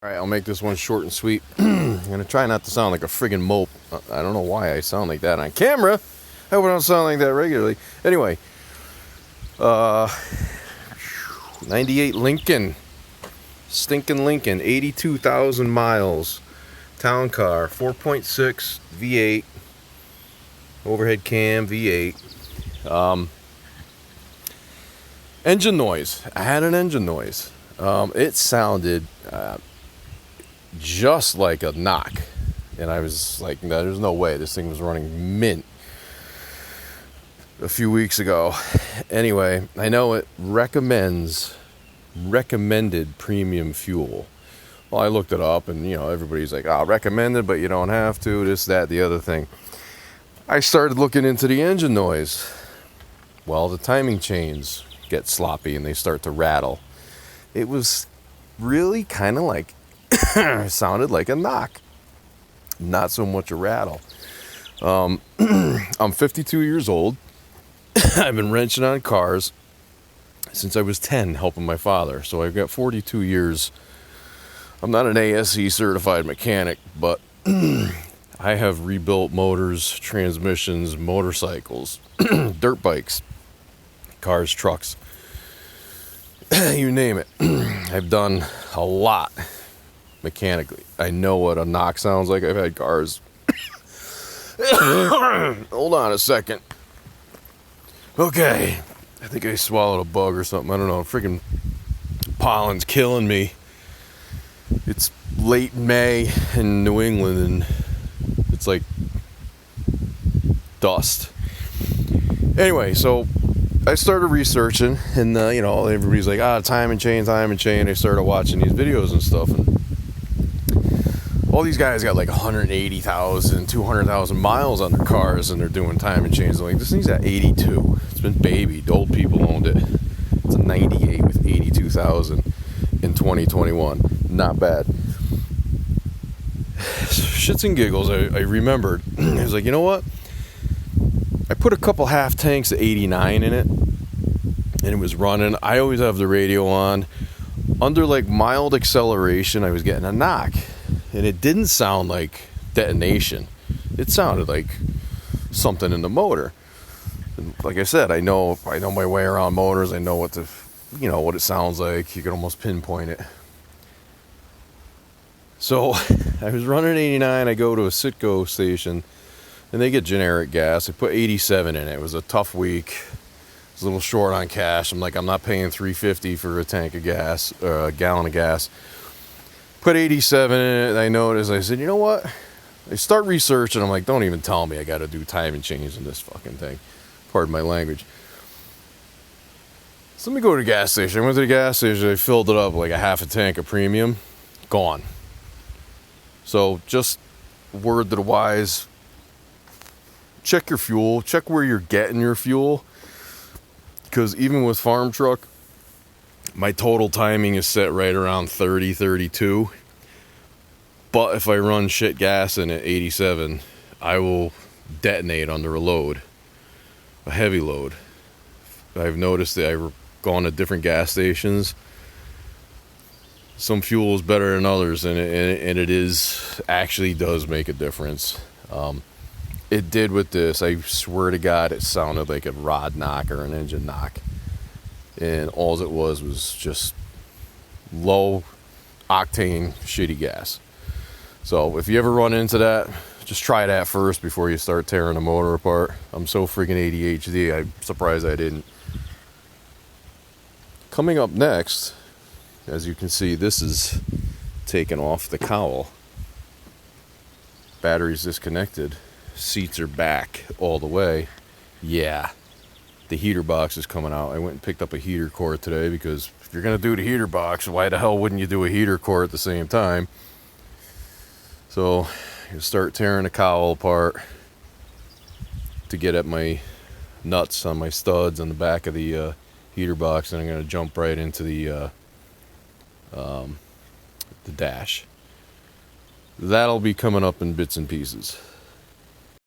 Alright, I'll make this one short and sweet. I'm gonna try not to sound like a friggin' mope. I don't know why I sound like that on camera. I hope I don't sound like that regularly. Anyway, 98 Lincoln. Stinking Lincoln, 82,000 miles. Town car, 4.6 V8. Overhead cam, V8. Engine noise. I had an engine noise. It sounded just like a knock, and I was like, no, there's no way this thing was running mint a few weeks ago. Anyway, I know it recommended premium fuel. Well, I looked it up, and everybody's like, oh, recommended, but you don't have to, this, that, the other thing. I started looking into the engine noise. Well, the timing chains get sloppy and they start to rattle. It was really kind of like sounded like a knock, not so much a rattle. I'm 52 years old. I've been wrenching on cars since I was 10, helping my father. So I've got 42 years. I'm not an ASE certified mechanic, but I have rebuilt motors, transmissions, motorcycles, dirt bikes, cars, trucks, you name it. I've done a lot mechanically. I know what a knock sounds like. I've had cars. Hold on a second. Okay. I think I swallowed a bug or something. I don't know. Freaking pollen's killing me. It's late May in New England and it's like dust. Anyway, so I started researching, and everybody's like, time and chain. I started watching these videos and stuff, and all these guys got like 180,000, 200,000 miles on their cars, and they're doing time and chains. I'm like, this thing's at 82. It's been babied. Old people owned it. It's a 98 with 82,000 in 2021. Not bad. Shits and giggles, I remembered. I was like, you know what? I put a couple half tanks of 89 in it, and it was running. I always have the radio on. Under like mild acceleration, I was getting a knock, and it didn't sound like detonation. It sounded like something in the motor. And like I said, I know my way around motors. I know what it sounds like. You can almost pinpoint it. So I was running 89. I go to a Citgo station, and they get generic gas. I put 87 in it. It was a tough week. I was a little short on cash. I'm like, I'm not paying $3.50 for a tank of gas, or a gallon of gas. Put 87 in it, and I noticed, I said, you know what? I start researching. I'm like, don't even tell me I got to do time and change in this fucking thing. Pardon my language. So let me go to the gas station. I went to the gas station. I filled it up like a half a tank of premium. Gone. So just word to the wise, check your fuel, check where you're getting your fuel, because even with farm truck, my total timing is set right around 30, 32, but if I run shit gas in at 87, I will detonate under a load, a heavy load. I've noticed that I've gone to different gas stations. Some fuel is better than others, and it actually does make a difference. It did with this. I swear to God, it sounded like a rod knock or an engine knock. And all it was just low octane shitty gas. So if you ever run into that, just try that first before you start tearing the motor apart. I'm so freaking ADHD, I'm surprised I didn't. Coming up next, as you can see, this is taken off the cowl. Battery's disconnected. Seats are back all the way. Yeah, the heater box is coming out. I went and picked up a heater core today, because if you're going to do the heater box, why the hell wouldn't you do a heater core at the same time? So you start tearing the cowl apart to get at my nuts on my studs on the back of the heater box, and I'm going to jump right into the dash. That'll be coming up in bits and pieces.